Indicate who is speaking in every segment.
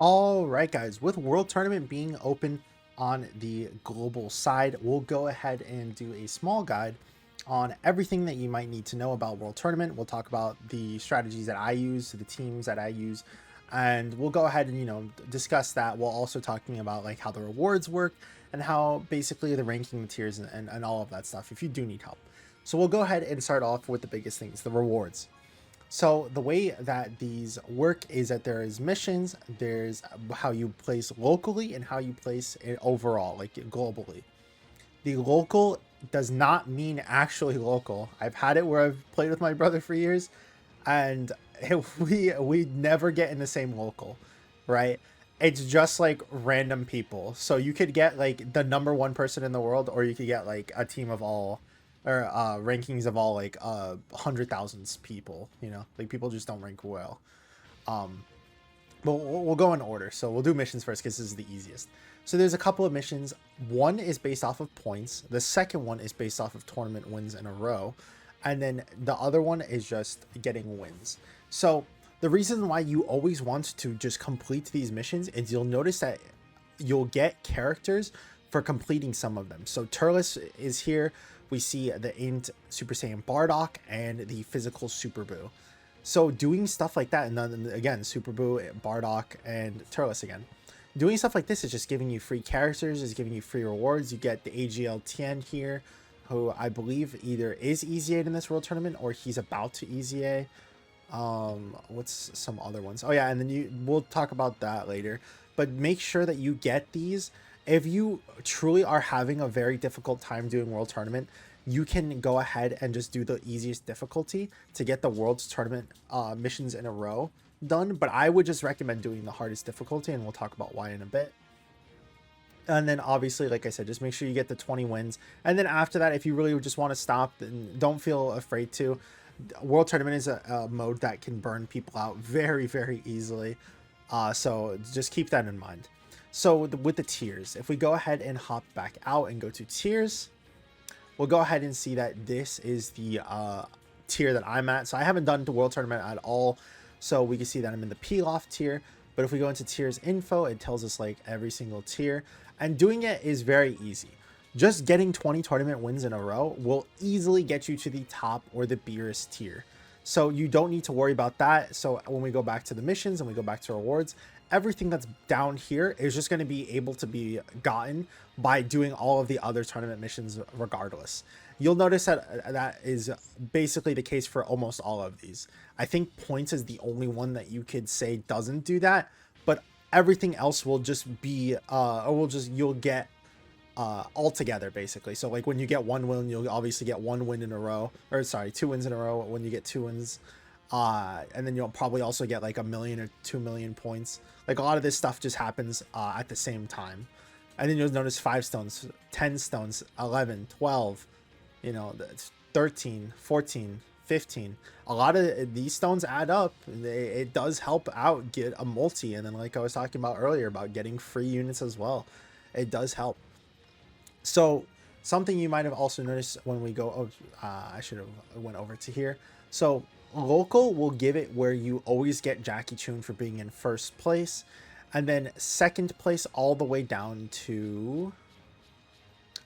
Speaker 1: All right, guys, with World Tournament being open on the global side, we'll go ahead and do a small guide on everything that you might need to know about World Tournament. We'll talk about the strategies that I use, the teams that I use, and we'll go ahead and, discuss that while also talking about like how the rewards work and how basically the ranking tiers and all of that stuff if you do need help. So we'll go ahead and start off with the biggest things, the rewards. So the way that these work is that there is missions, there's how you place locally and how you place it overall, like globally. The local does not mean actually local. I've had it where I've played with my brother for years, and we never get in the same local, right? It's just like random people. So you could get like the number one person in the world, or you could get like a team of all or rankings of all like 100,000 people. Like people just don't rank well. Um, but we'll go in order. So we'll do missions first because this is the easiest. So there's a couple of missions. One is based off of points. The second one is based off of tournament wins in a row. And then the other one is just getting wins. So the reason why you always want to just complete these missions is you'll notice that you'll get characters for completing some of them. So Turles is here. We see the Int Super Saiyan Bardock and the physical Super Boo. So doing stuff like that, and then again, Super Boo, Bardock, and Turles again. Doing stuff like this is just giving you free characters, is giving you free rewards. You get the AGL Tien here, who I believe either is EZA in this World Tournament or he's about to EZA. What's some other ones? Oh yeah, and then we'll talk about that later. But make sure that you get these. If you truly are having a very difficult time doing World Tournament, you can go ahead and just do the easiest difficulty to get the World's Tournament missions in a row done. But I would just recommend doing the hardest difficulty, and we'll talk about why in a bit. And then obviously, like I said, just make sure you get the 20 wins. And then after that, if you really just want to stop, then don't feel afraid to. World Tournament is a mode that can burn people out very, very easily. So just keep that in mind. So with the tiers, if we go ahead and hop back out and go to tiers, we'll go ahead and see that this is the tier that I'm at. So I haven't done the World Tournament at all. So we can see that I'm in the Pilaf tier. But if we go into tiers info, it tells us like every single tier. And doing it is very easy. Just getting 20 tournament wins in a row will easily get you to the top or the Beerus tier. So you don't need to worry about that. So when we go back to the missions and we go back to rewards, everything that's down here is just going to be able to be gotten by doing all of the other tournament missions regardless. You'll notice that that is basically the case for almost all of these. I think points is the only one that you could say doesn't do that, but everything else will just be you'll get all together basically. So like when you get one win, you'll obviously get one win in a row, or sorry, two wins in a row. When you get two wins, and then you'll probably also get like 1,000,000 or 2,000,000 points. Like a lot of this stuff just happens at the same time. And then you'll notice 5 stones, 10 stones, 11, 12, 13, 14, 15. A lot of these stones add up. It does help out get a multi. And then like I was talking about earlier about getting free units as well, it does help. So something you might have also noticed when we go, I should have went over to here. So local will give it where you always get Jackie Chun for being in first place, and then second place all the way down to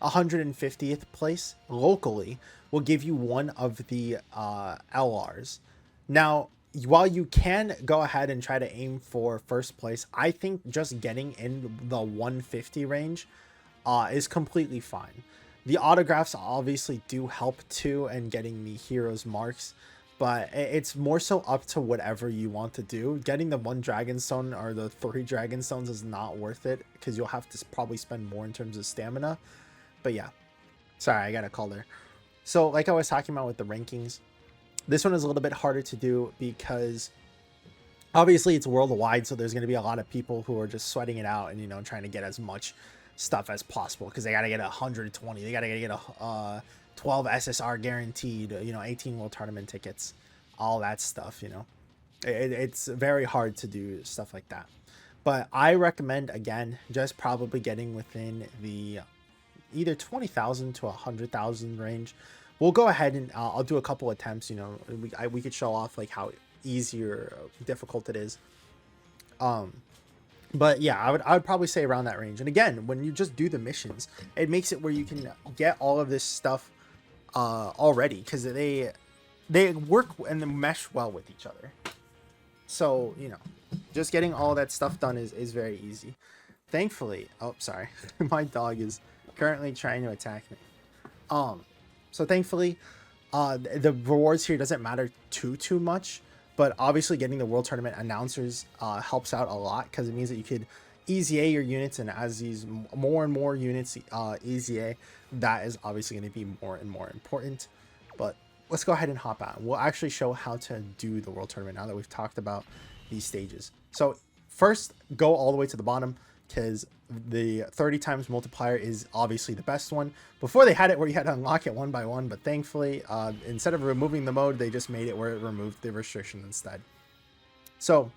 Speaker 1: 150th place locally will give you one of the LRs. Now, while you can go ahead and try to aim for first place, I think just getting in the 150 range is completely fine. The autographs obviously do help too, and getting the heroes marks, but it's more so up to whatever you want to do. Getting the 1 dragon stone or the 3 dragon stones is not worth it because you'll have to probably spend more in terms of stamina. But yeah, sorry, I got a call there. So like I was talking about with the rankings, this one is a little bit harder to do because obviously it's worldwide, so there's going to be a lot of people who are just sweating it out and trying to get as much stuff as possible because they got to get 120, they got to get a 12 SSR guaranteed, 18 World Tournament tickets, all that stuff. It's very hard to do stuff like that. But I recommend, again, just probably getting within the either 20,000 to 100,000 range. We'll go ahead and I'll do a couple attempts. We could show off like how easy or difficult it is. But yeah, I would probably say around that range. And again, when you just do the missions, it makes it where you can get all of this stuff already, because they work and they mesh well with each other. So, you know, just getting all that stuff done is very easy. Thankfully, oh sorry, my dog is currently trying to attack me. Um, so thankfully, the rewards here doesn't matter too much, but obviously getting the World Tournament announcers helps out a lot, because it means that you could easy A your units, and as these more and more units easy A, that is obviously going to be more and more important. But let's go ahead and hop on. We'll actually show how to do the World Tournament now that we've talked about these stages. So first, go all the way to the bottom, because the 30 times multiplier is obviously the best one. Before they had it where you had to unlock it one by one, but thankfully, instead of removing the mode, they just made it where it removed the restriction instead. So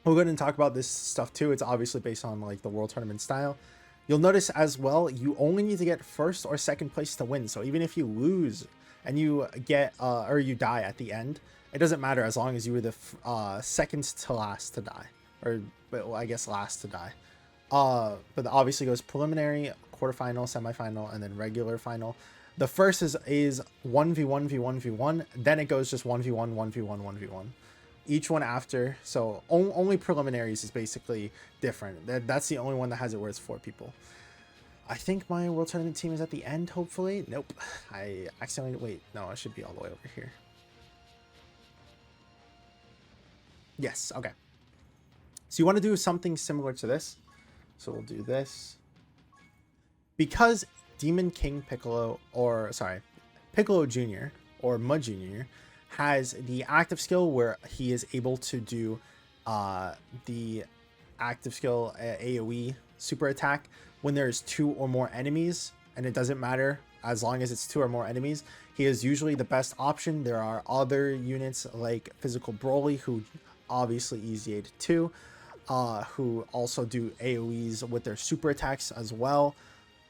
Speaker 1: we'll go ahead and talk about this stuff too. It's obviously based on like the World Tournament style. You'll notice as well, you only need to get first or second place to win. So even if you lose and you get or you die at the end, it doesn't matter as long as you were the second to last to die, or well, I guess last to die. But obviously goes preliminary, quarterfinal, semifinal, and then regular final. The first is 1v1 v1 v1, then it goes just 1v1 1v1 1v1 each one after. So only preliminaries is basically different. That's the only one that has it where it's 4 people. I think my World Tournament team is at the end, hopefully. Nope, I accidentally, wait, no, it should be all the way over here. Yes, okay. So you want to do something similar to this. So we'll do this. Because Demon King Piccolo, or sorry, Piccolo Jr. or Mud Jr. has the active skill where he is able to do the active skill AoE super attack when there's 2 or more enemies, and it doesn't matter as long as it's 2 or more enemies. He is usually the best option. There are other units like Physical Broly, who obviously easy 8 too, who also do AoEs with their super attacks as well.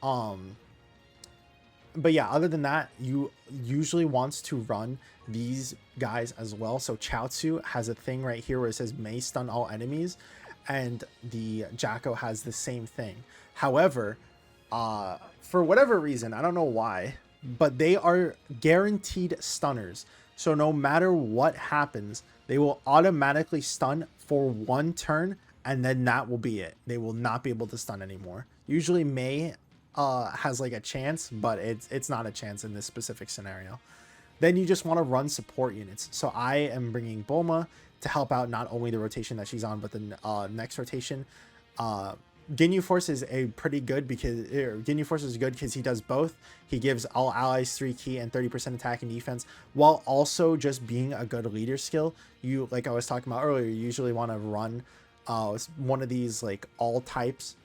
Speaker 1: But yeah, other than that, you usually wants to run these guys as well. So Chaozu has a thing right here where it says may stun all enemies, and the Jacko has the same thing. However, for whatever reason, I don't know why, but they are guaranteed stunners. So no matter what happens, they will automatically stun for 1 turn, and then that will be it. They will not be able to stun anymore. Usually May has like a chance, but it's not a chance in this specific scenario. Then you just want to run support units. So I am bringing Bulma to help out not only the rotation that she's on, but the next rotation. Ginyu Force is a pretty good because Ginyu Force is good because he does both. He gives all allies 3 ki and 30% attack and defense, while also just being a good leader skill. You, like I was talking about earlier, you usually want to run one of these like all types,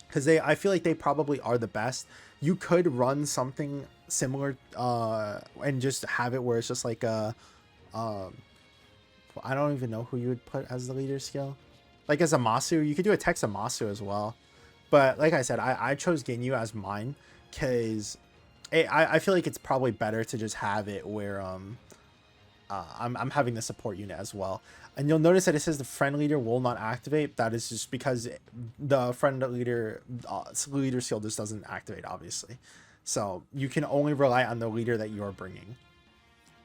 Speaker 1: because I feel like they probably are the best. You could run something similar and just have it where it's just like a I don't even know who you would put as the leader skill. Like as a Masu, you could do a Tex Masu as well. But like I said, I chose Ginyu as mine because I feel like it's probably better to just have it where I'm having the support unit as well. And you'll notice that it says the friend leader will not activate. That is just because the friend leader leader skill just doesn't activate, obviously. So you can only rely on the leader that you're bringing.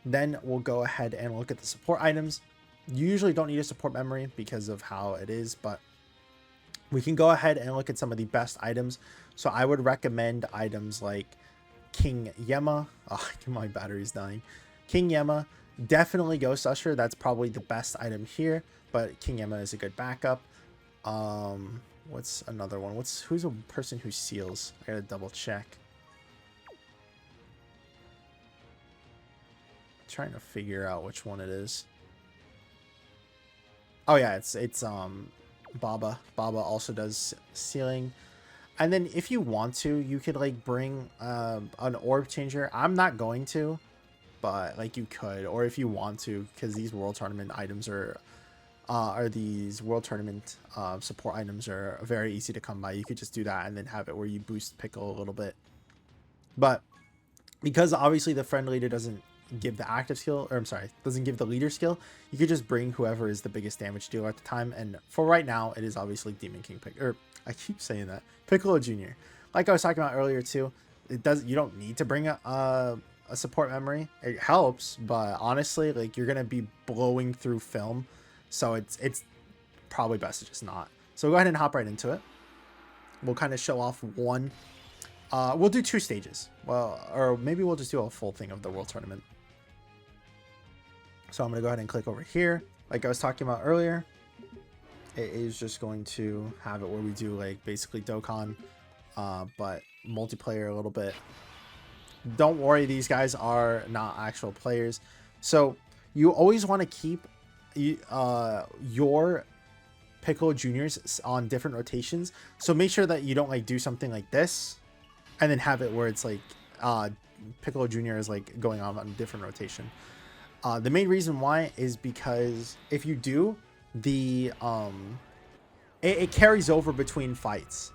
Speaker 1: Then we'll go ahead and look at the support items. You usually don't need a support memory because of how it is, but we can go ahead and look at some of the best items. So I would recommend items like King Yema. Oh, my battery's dying. King Yema. Definitely Ghost Usher. That's probably the best item here, but King Yema is a good backup. What's another one? Who's a person who seals? I gotta double check. Trying to figure out which one it is. Oh yeah, it's Baba. Baba also does sealing. And then if you want to, you could like bring an orb changer. I'm not going to, but like you could, or if you want to, because these World Tournament items are these World Tournament support items are very easy to come by. You could just do that and then have it where you boost Pickle a little bit. But because obviously the friend leader doesn't give the active skill, or I'm sorry, doesn't give the leader skill, you could just bring whoever is the biggest damage dealer at the time. And for right now, it is obviously Demon King or I keep saying that, Piccolo Jr. Like I was talking about earlier too, you don't need to bring a support memory. It helps, but honestly, like you're gonna be blowing through film, so it's probably best to just not. So go ahead and hop right into it. We'll kind of show off one. We'll do 2 stages. Well, or maybe we'll just do a full thing of the World Tournament. So I'm going to go ahead and click over here. Like I was talking about earlier, it is just going to have it where we do like basically Dokkan, but multiplayer a little bit. Don't worry, these guys are not actual players. So you always want to keep your Piccolo Juniors on different rotations. So make sure that you don't like do something like this and then have it where it's like Piccolo Jr. is like going on a different rotation. The main reason why is because if you do, it carries over between fights.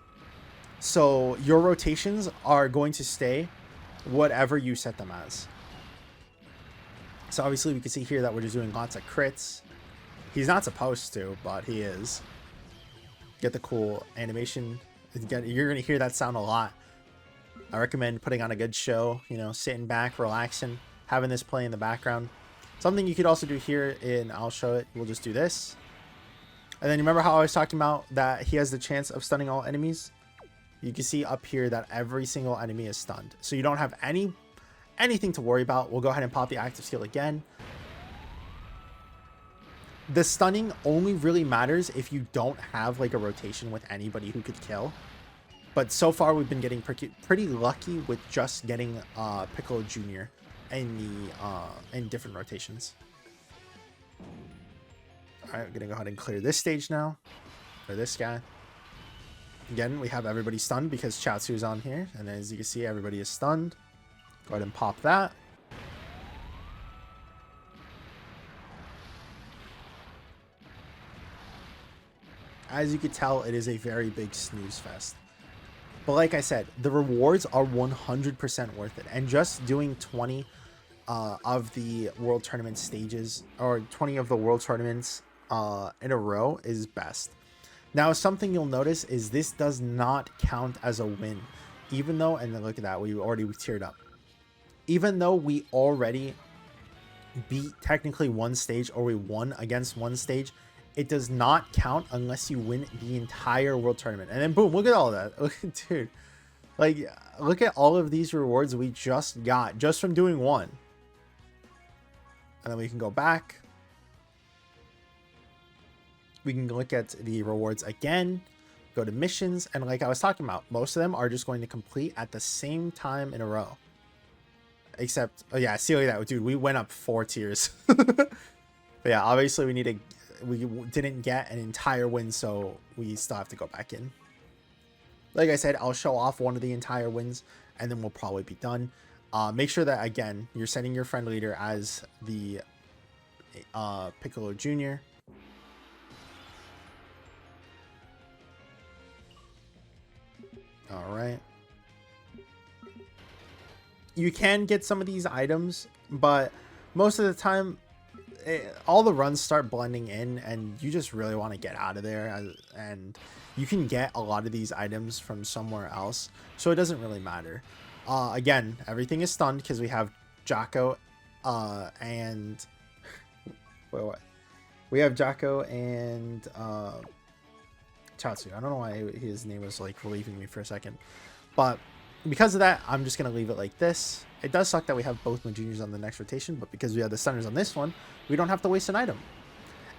Speaker 1: So your rotations are going to stay whatever you set them as. So obviously we can see here that we're just doing lots of crits. He's not supposed to, but he is. Get the cool animation. Again, you're going to hear that sound a lot. I recommend putting on a good show, you know, sitting back, relaxing, having this play in the background. Something you could also do here, and I'll show it. We'll just do this. And then you remember how I was talking about that he has the chance of stunning all enemies? You can see up here that every single enemy is stunned. So you don't have anything to worry about. We'll go ahead and pop the active skill again. The stunning only really matters if you don't have like a rotation with anybody who could kill. But so far we've been getting pretty lucky with just getting Piccolo Jr. in different rotations. Alright, we're gonna go ahead and clear this stage now. For this guy. Again, we have everybody stunned because Chaozu is on here. And as you can see, everybody is stunned. Go ahead and pop that. As you can tell, it is a very big snooze fest. But like I said, the rewards are 100% worth it. And just doing 20 of the World Tournament stages, or 20 of the World Tournaments in a row is best. Now, something you'll notice is this does not count as a win. Even though, and then look at that, we tiered up. Even though we already beat technically one stage, or we won against one stage, it does not count unless you win the entire World Tournament. And then boom, look at all that. Look, dude, like, look at all of these rewards we just got just from doing one. And then we can go back. We can look at the rewards again, go to missions, and like I was talking about, most of them are just going to complete at the same time in a row. Except, oh yeah, see, like that, dude, we went up 4 tiers. But yeah, obviously we didn't get an entire win, so we still have to go back in. Like I said, I'll show off one of the entire wins, and then we'll probably be done. Make sure that, again, you're setting your friend leader as the Piccolo Jr. All right. You can get some of these items, but most of the time, all the runs start blending in, and you just really want to get out of there. And you can get a lot of these items from somewhere else, so it doesn't really matter. Again, everything is stunned because we have Jocko and wait, we have Jocko and Chaozu. I don't know why his name was like relieving me for a second, but because of that, I'm just gonna leave it like this. It does suck that we have both my juniors on the next rotation, but because we have the stunners on this one, we don't have to waste an item.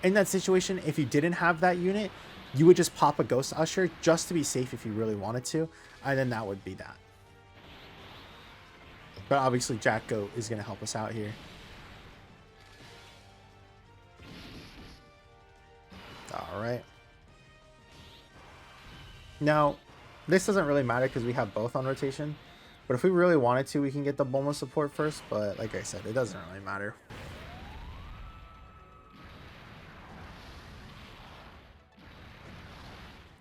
Speaker 1: In that situation, if you didn't have that unit, you would just pop a Ghost Usher just to be safe if you really wanted to, and then that would be that. But obviously Jocko is gonna help us out here. All right. Now, this doesn't really matter because we have both on rotation. But if we really wanted to, we can get the Bulma support first. But like I said, it doesn't really matter.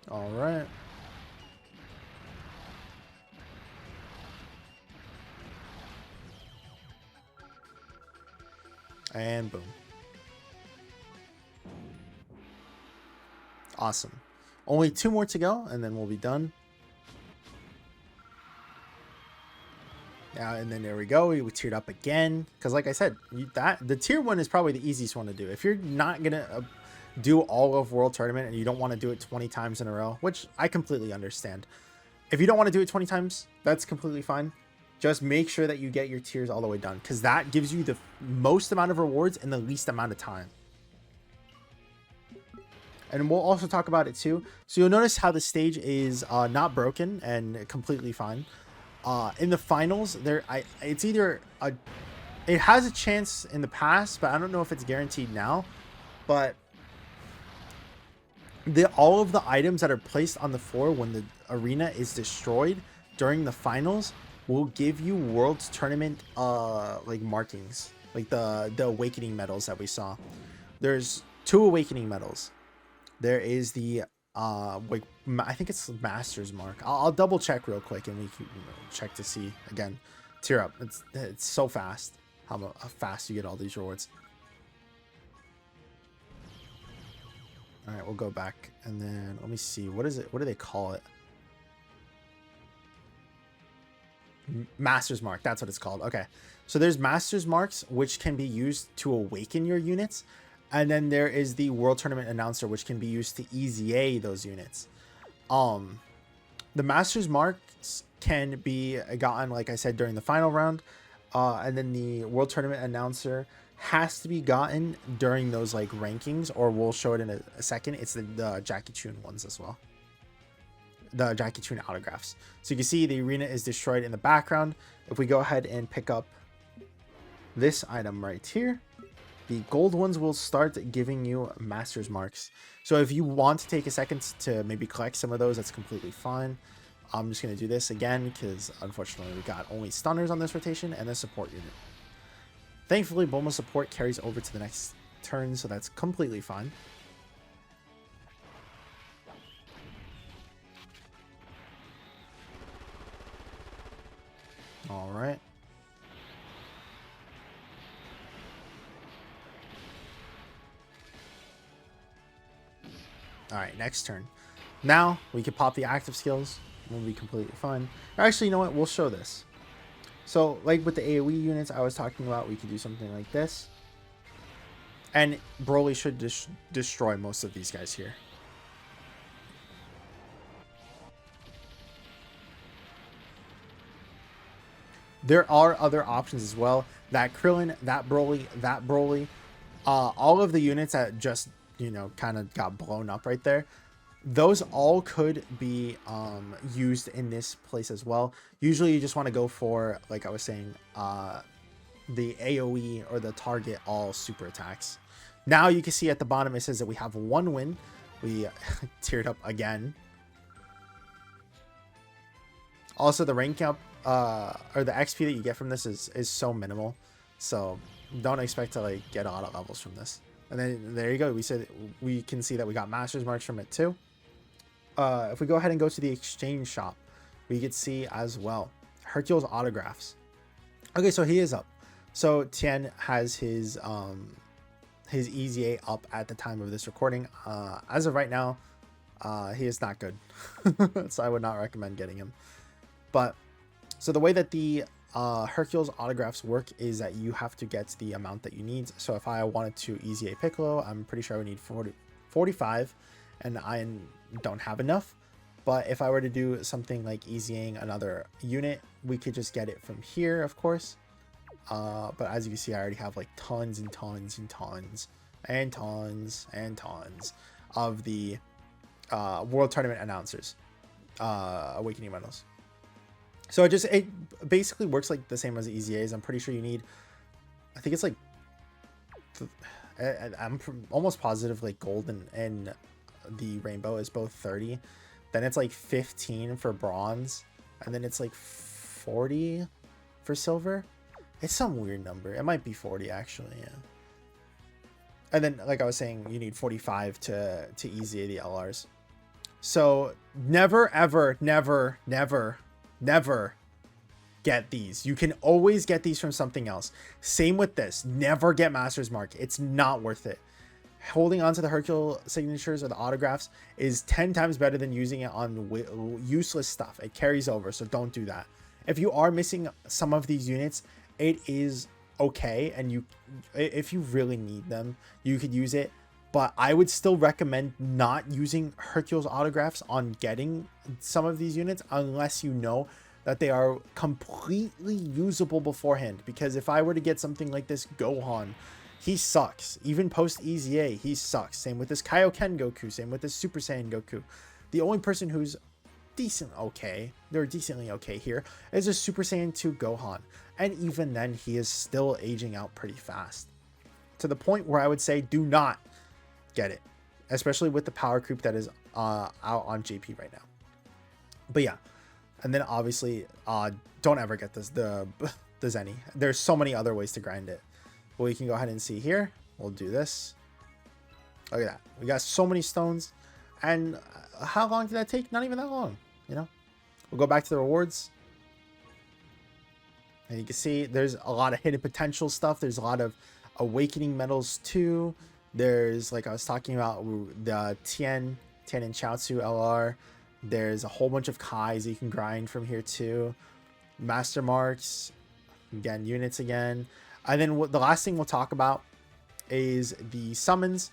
Speaker 1: All right. And boom. Awesome. Only 2 more to go, and then we'll be done. And then there we go. We tiered up again. Because like I said, the tier 1 is probably the easiest one to do. If you're not going to do all of World Tournament and you don't want to do it 20 times in a row, which I completely understand. If you don't want to do it 20 times, that's completely fine. Just make sure that you get your tiers all the way done, because that gives you the most amount of rewards in the least amount of time. And we'll also talk about it too. So you'll notice how the stage is not broken and completely fine. In the finals, it's either it has a chance in the past, but I don't know if it's guaranteed now. But all of the items that are placed on the floor when the arena is destroyed during the finals will give you World's Tournament like markings, like the awakening medals that we saw. There's 2 awakening medals. There is the like I think it's Master's Mark. I'll double check real quick and we can check to see again. Tier up. It's so fast how fast you get all these rewards. All right, we'll go back and then let me see. What is it? What do they call it? Master's Mark. That's what it's called. Okay. So there's Master's Marks, which can be used to awaken your units. And then there is the World Tournament Announcer, which can be used to EZA those units. The Master's Marks can be gotten, like I said, during the final round. And then the World Tournament Announcer has to be gotten during those like rankings, or we'll show it in a second. It's the Jackie Chun ones as well. The Jackie Chun autographs. So you can see the arena is destroyed in the background. If we go ahead and pick up this item right here, the gold ones will start giving you Master's Marks. So if you want to take a second to maybe collect some of those, that's completely fine. I'm just going to do this again because unfortunately we got only stunners on this rotation and a support unit. Thankfully, Bulma support carries over to the next turn, so that's completely fine. All right. All right, next turn. Now we can pop the active skills. We'll be completely fine. Actually, you know what? We'll show this. So, like with the AoE units I was talking about, we could do something like this. And Broly should destroy most of these guys here. There are other options as well. That Krillin, that Broly, all of the units that just, you know, kind of got blown up right there, those all could be used in this place as well. Usually you just want to go for, like I was saying, the AoE or the target all super attacks. Now you can see at the bottom it says that we have 1 win. We tiered up again. Also, the rank up or the XP that you get from this is so minimal, so don't expect to like get a lot of levels from this. And then there you go. We can see that we got Master's Marks from it too. If we go ahead and go to the exchange shop, we could see as well Hercule's autographs. Okay, so he is up. So Tien has his EZA up at the time of this recording. As of right now, he is not good, so I would not recommend getting him. But so the way that the Hercule's autographs work is that you have to get the amount that you need. So if I wanted to EZA Piccolo, I'm pretty sure I would need 45, and I don't have enough. But if I were to do something like EZAing another unit, we could just get it from here, of course. But as you can see, I already have like tons and tons and tons and tons and tons of the World Tournament Announcers Awakening medals. So it basically works like the same as the EZAs. I'm pretty sure you need, I think it's like, I'm almost positive like gold and the rainbow is both 30. Then it's like 15 for bronze. And then it's like 40 for silver. It's some weird number. It might be 40 actually, yeah. And then, like I was saying, you need 45 to EZA the LRs. So never, ever, never, never, never get these. You can always get these from something else. Same with this. Never get Master's Mark. It's not worth it. Holding on to the Hercule signatures or the autographs is 10 times better than using it on useless stuff. It carries over, so don't do that. If you are missing some of these units, it is okay, and if you really need them, you could use it. But I would still recommend not using Hercule's autographs on getting some of these units unless you know that they are completely usable beforehand. Because if I were to get something like this Gohan, he sucks. Even post EZA, he sucks. Same with this Kaioken Goku. Same with this Super Saiyan Goku. The only person who's they're decently okay here, is a Super Saiyan 2 Gohan. And even then, he is still aging out pretty fast. To the point where I would say do not get it. Especially with the power creep that is out on JP right now. But yeah. And then obviously, don't ever get the Zenny. There's so many other ways to grind it. But we can go ahead and see here. We'll do this. Look at that. We got so many stones. And how long did that take? Not even that long, you know? We'll go back to the rewards. And you can see there's a lot of hidden potential stuff. There's a lot of awakening medals too. There's, like I was talking about, the Tien and Chaozu LR. There's a whole bunch of Kais you can grind from here too. Master marks. Again, units again. And then the last thing we'll talk about is the summons.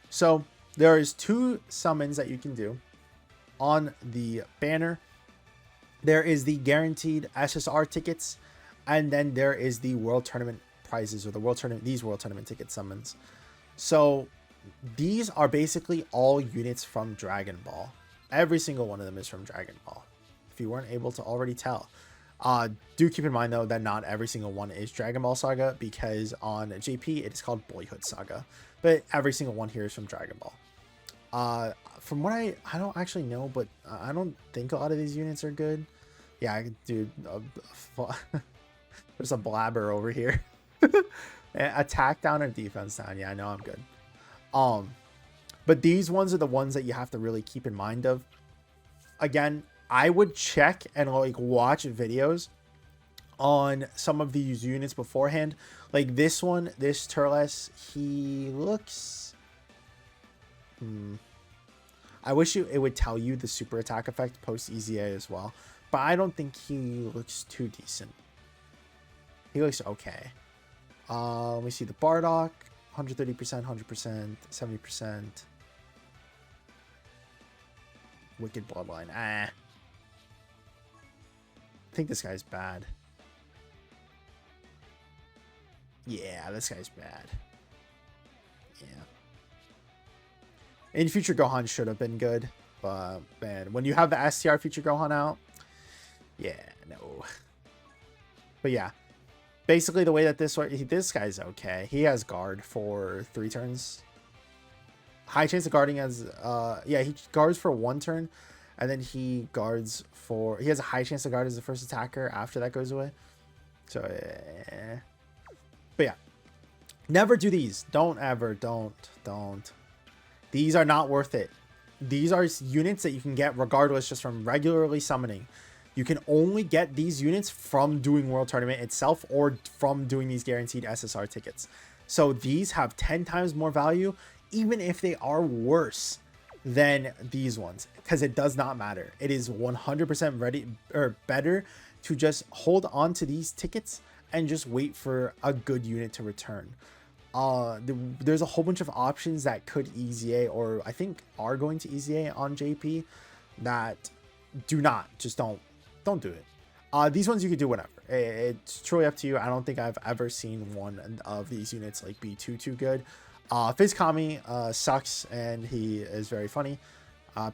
Speaker 1: So there is 2 summons that you can do on the banner. There is the guaranteed SSR tickets, and then there is the World Tournament prizes, or the World Tournament ticket summons. So these are basically all units from Dragon Ball. Every single one of them is from Dragon Ball, if you weren't able to already tell. Do keep in mind though that not every single one is Dragon Ball Saga, because on JP it is called Boyhood Saga, but every single one here is from Dragon Ball. From what I don't actually know, but I don't think a lot of these units are good. Yeah, dude, there's a blabber over here. Attack down or defense down. Yeah, I know I'm good. But these ones are the ones that you have to really keep in mind of. Again, I would check and like watch videos on some of these units beforehand. Like this one, this Turles, he looks... I wish it would tell you the super attack effect post EZA as well. But I don't think he looks too decent. He looks okay. Let me see the Bardock. 130%, 100%, 70%. Wicked Bloodline. I think this guy's bad. Yeah, this guy's bad. Yeah. In Future Gohan should have been good. But, man, when you have the STR Future Gohan out, yeah, no. But, yeah. Basically, the way that this guy's okay. He has guard for 3 turns. High chance of guarding as... yeah, he guards for 1 turn. And then he guards for... He has a high chance to guard as the first attacker after that goes away. So, but yeah. Never do these. Don't ever. Don't. These are not worth it. These are units that you can get regardless just from regularly summoning. You can only get these units from doing World Tournament itself or from doing these guaranteed SSR tickets. So these have 10 times more value, even if they are worse than these ones, because it does not matter. It is 100% ready or better to just hold on to these tickets and just wait for a good unit to return. There's a whole bunch of options that could EZA, or I think are going to EZA on JP, that do not. Just don't do it. These ones you can do whatever. It's truly up to you. I don't think I've ever seen one of these units like be too good. Fizz Kami sucks, and he is very funny.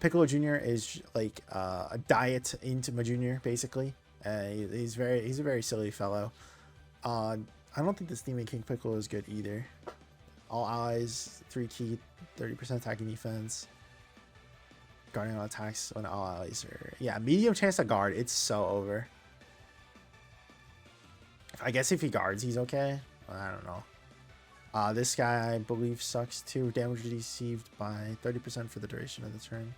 Speaker 1: Piccolo Jr. is like a diet into my Jr. basically. He's a very silly fellow. I don't think this Demon King Piccolo is good either. All allies, 3 key, 30% attacking defense. Guarding all attacks when all allies are... Yeah, medium chance to guard. It's so over. I guess if he guards, he's okay. I don't know. This guy, I believe, sucks too. Damage received by 30% for the duration of the turn.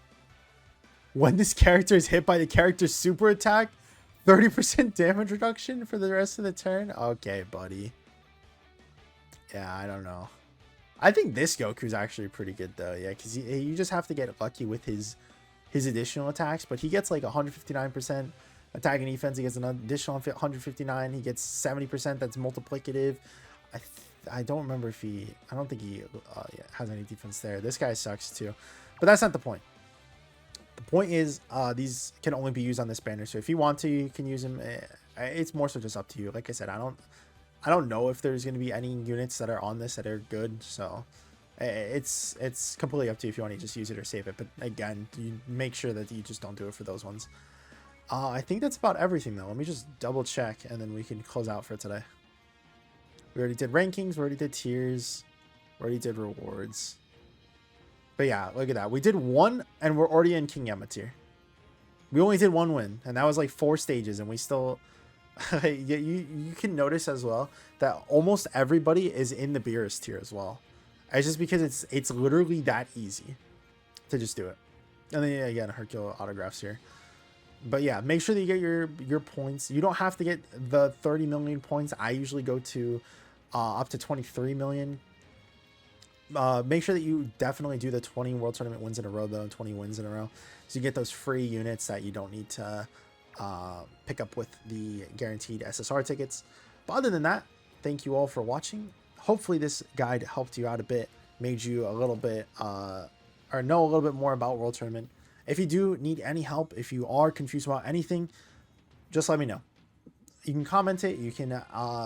Speaker 1: When this character is hit by the character's super attack, 30% damage reduction for the rest of the turn? Okay, buddy. Yeah, I don't know. I think this Goku's actually pretty good though. Yeah, because you just have to get lucky with his additional attacks, but he gets like 159% attack and defense. He gets an additional 159. He gets 70%. That's multiplicative. I don't remember if I don't think he has any defense there. This guy sucks too, but that's not the point. The point is these can only be used on this banner. So if you want to, you can use them. It's more so just up to you. Like I said, I don't know if there's going to be any units that are on this that are good. So it's completely up to you if you want to just use it or save it. But again, you make sure that you just don't do it for those ones. I think that's about everything though. Let me just double check and then we can close out for today. We already did rankings, we already did tiers, we already did rewards. But yeah, look at that. We did one and we're already in King Yama tier. We only did one win and that was like 4 stages and we still you can notice as well that almost everybody is in the Beerus tier as well. It's just because it's literally that easy to just do it. And then again, Hercule autographs here. But yeah, make sure that you get your points. You don't have to get the 30 million points. I usually go to up to 23 million. Make sure that you definitely do the 20 World Tournament wins in a row though, 20 wins in a row. So you get those free units that you don't need to pick up with the guaranteed SSR tickets. But other than that, thank you all for watching. Hopefully this guide helped you out a bit, made you a little bit or know a little bit more about World Tournament. If you do need any help, if you are confused about anything, just let me know. You can comment it, you can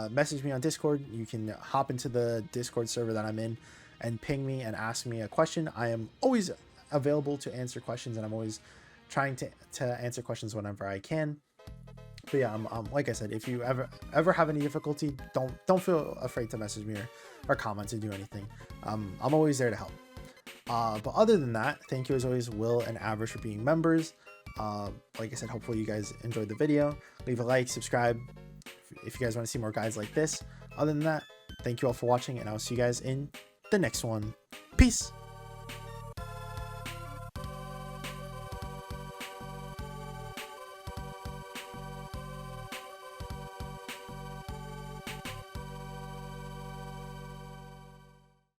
Speaker 1: message me on Discord, you can hop into the Discord server that I'm in and ping me and ask me a question. I am always available to answer questions and I'm always trying to answer questions whenever I can. But yeah, I'm like I said, if you ever have any difficulty, don't feel afraid to message me or comment to do anything. I'm always there to help. But other than that, thank you as always, Will and Average, for being members. Like I said, hopefully you guys enjoyed the video. Leave a like, subscribe if you guys want to see more guides like this. Other than that, thank you all for watching, and I'll see you guys in the next one. Peace.